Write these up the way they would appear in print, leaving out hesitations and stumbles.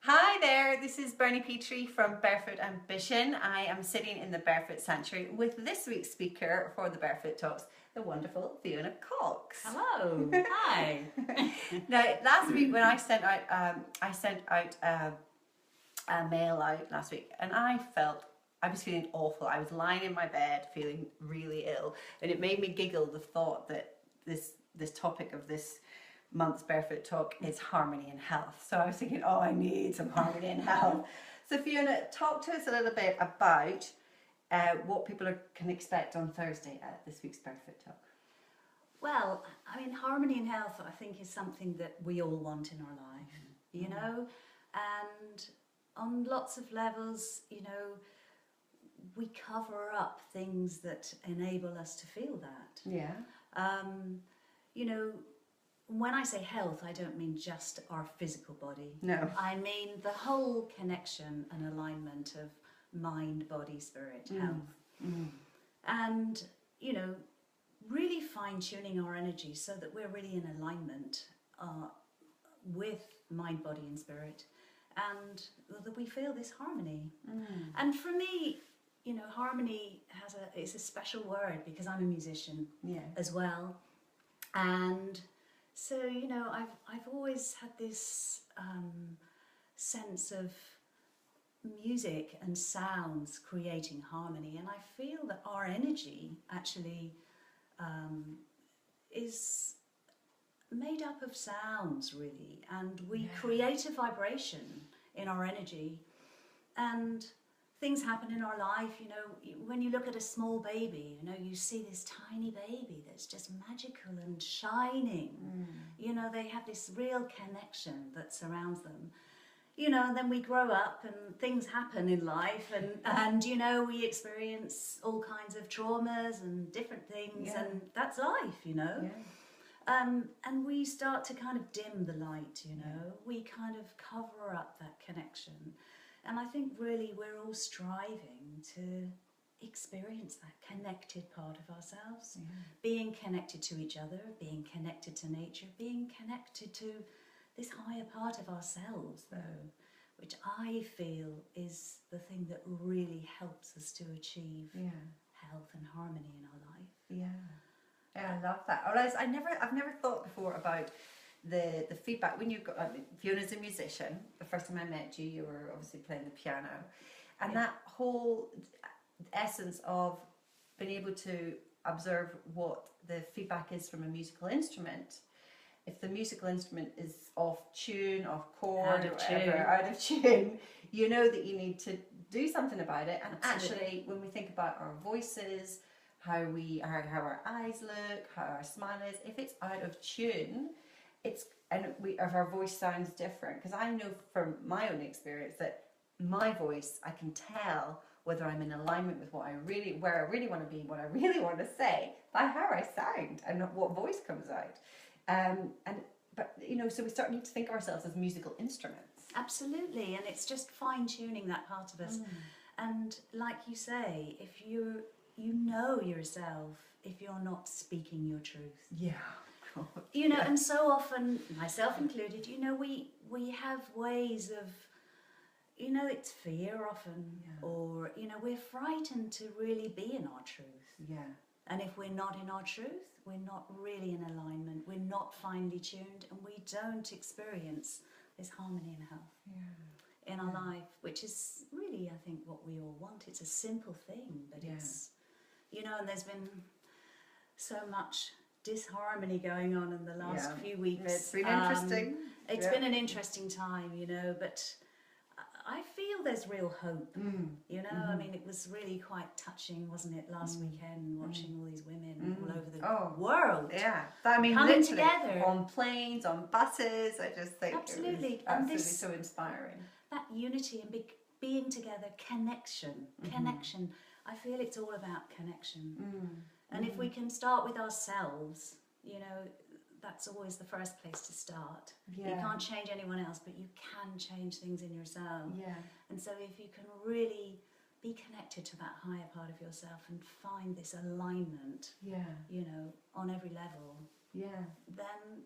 Hi there, this is Petrie from Barefoot Ambition. I am sitting in the Barefoot Sanctuary with this week's speaker for the Barefoot Talks, the wonderful Fiona Cox. Hello, hi. Now, last week when I sent out a mail out last week, and I was feeling awful. I was lying in my bed feeling really ill, and it made me giggle the thought that this topic of this month's Barefoot Talk is harmony and health. So I was thinking, oh, I need some harmony and health. So Fiona, talk to us a little bit about what people can expect on Thursday at this week's Barefoot Talk. Well, I mean, harmony and health, I think, is something that we all want in our life, you know, and on lots of levels, you know, we cover up things that enable us to feel that. Yeah. You know, when I say health, I don't mean just our physical body. No. I mean the whole connection and alignment of mind, body, spirit, health. And, you know, really fine-tuning our energy so that we're really in alignment with mind, body and spirit, and that we feel this harmony. And for me, you know, harmony is a special word because I'm a musician as well. And so, you know, I've always had this sense of music and sounds creating harmony, and I feel that our energy actually is made up of sounds, really, and we create a vibration in our energy, and things happen in our life. You know, when you look at a small baby, you know, you see this tiny baby that's just magical and shining. You know, they have this real connection that surrounds them. You know, and then we grow up and things happen in life, and you know, we experience all kinds of traumas and different things, and that's life, you know. And we start to kind of dim the light, you know. We kind of cover up that connection. And I think really we're all striving to experience that connected part of ourselves, being connected to each other, being connected to nature, being connected to this higher part of ourselves, though, which I feel is the thing that really helps us to achieve health and harmony in our life. Yeah, I love that. I've never thought before about the feedback when you've got. I mean, Fiona's a musician. The first time I met you, you were obviously playing the piano, and that whole essence of being able to observe what the feedback is from a musical instrument. If the musical instrument is off tune, off chord, out of tune, you know that you need to do something about it. And actually, when we think about our voices, how our eyes look, how our smile is, if it's out of tune, if our voice sounds different. Because I know from my own experience that my voice, I can tell whether I'm in alignment with where I really want to be, what I really want to say, by how I sound and what voice comes out. But you know, so we need to think of ourselves as musical instruments. Absolutely, and it's just fine-tuning that part of us. And like you say, if you know yourself, if you're not speaking your truth. You know, and so often, myself included, you know, we have ways of, you know, it's fear often, or, you know, we're frightened to really be in our truth. And if we're not in our truth, we're not really in alignment, we're not finely tuned, and we don't experience this harmony and health in our life, which is really, I think, what we all want. It's a simple thing, but it's, you know, and there's been so much disharmony going on in the last few weeks. It's been interesting. It's been an interesting time, you know, but I feel there's real hope, you know. I mean, it was really quite touching, wasn't it, last weekend, watching all these women all over the world. I mean, coming literally together on planes, on buses. I just think absolutely, it was absolutely so inspiring. That unity and being together, connection. I feel it's all about connection. And if we can start with ourselves, you know, that's always the first place to start. You can't change anyone else, but you can change things in yourself. And so if you can really be connected to that higher part of yourself and find this alignment, you know, on every level, then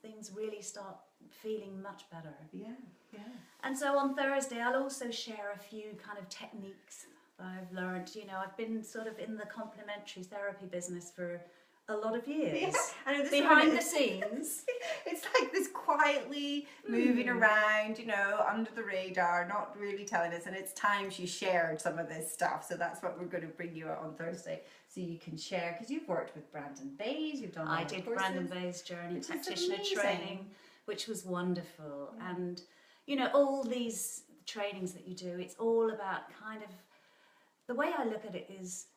things really start feeling much better. Yeah, yeah. And so on Thursday, I'll also share a few kind of techniques that I've learned. You know, I've been sort of in the complementary therapy business for a lot of years. Yeah, I know this behind one the is- scenes. It's like this quietly moving around, you know, under the radar, not really telling us. And it's times you shared some of this stuff. So that's what we're going to bring you out on Thursday. So you can share, because you've worked with Brandon Bays, you've done I all the did courses. Brandon Bay's journey which is practitioner amazing. training, which was wonderful. And, you know, all these trainings that you do, it's all about kind of, the way I look at it is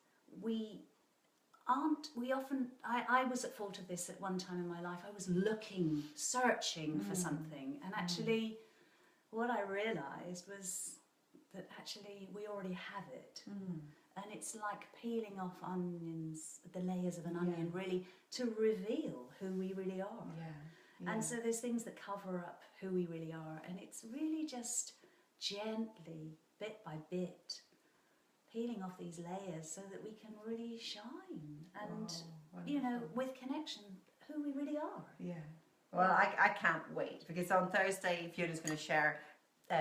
I was at fault of this at one time in my life. I was searching for something. And actually, what I realised was that actually we already have it. And it's like peeling off onions, the layers of an onion, really, to reveal who we really are. Yeah. And so there's things that cover up who we really are. And it's really just gently, bit by bit, peeling off these layers so that we can really shine and, you know, with connection, who we really are. Yeah. Well, I can't wait, because on Thursday, Fiona's going to share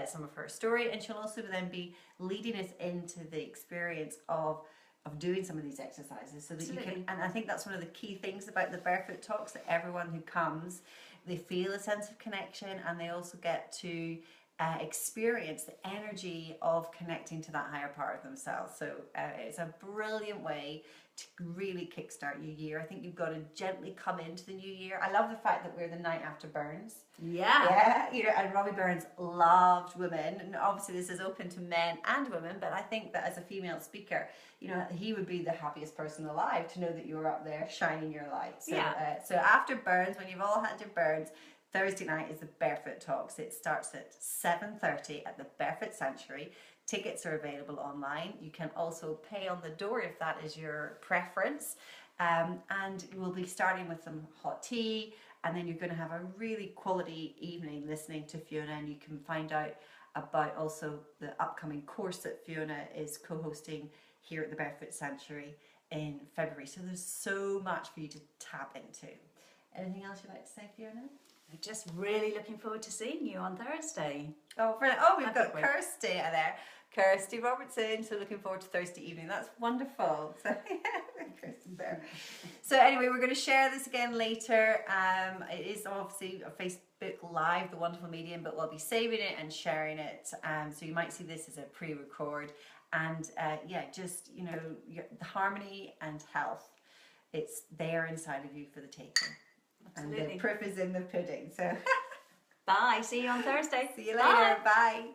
some of her story, and she'll also then be leading us into the experience of doing some of these exercises, so that you can, and I think that's one of the key things about the Barefoot Talks, that everyone who comes, they feel a sense of connection, and they also get to experience the energy of connecting to that higher part of themselves. So it's a brilliant way to really kickstart your year. I think you've got to gently come into the new year. I love the fact that we're the night after Burns. Yeah, you know, and Robbie Burns loved women, and obviously this is open to men and women, but I think that as a female speaker, you know, he would be the happiest person alive to know that you're up there shining your light. So, so after Burns, when you've all had your Burns, Thursday night is the Barefoot Talks. It starts at 7:30 at the Barefoot Sanctuary. Tickets are available online. You can also pay on the door if that is your preference. And we'll be starting with some hot tea, and then you're going to have a really quality evening listening to Fiona, and you can find out about also the upcoming course that Fiona is co-hosting here at the Barefoot Sanctuary in February. So there's so much for you to tap into. Anything else you'd like to say, Fiona? I'm just really looking forward to seeing you on Thursday. Oh, brilliant. Oh, we've got Kirsty there. Kirsty Robertson. So looking forward to Thursday evening. That's wonderful. So, Kirsty's there. So anyway, we're going to share this again later. It is obviously a Facebook Live, the wonderful medium, but we'll be saving it and sharing it. So you might see this as a pre-record. And yeah, just, you know, the harmony and health, it's there inside of you for the taking. Absolutely. And the proof is in the pudding. So bye. See you on Thursday. See you later. Bye.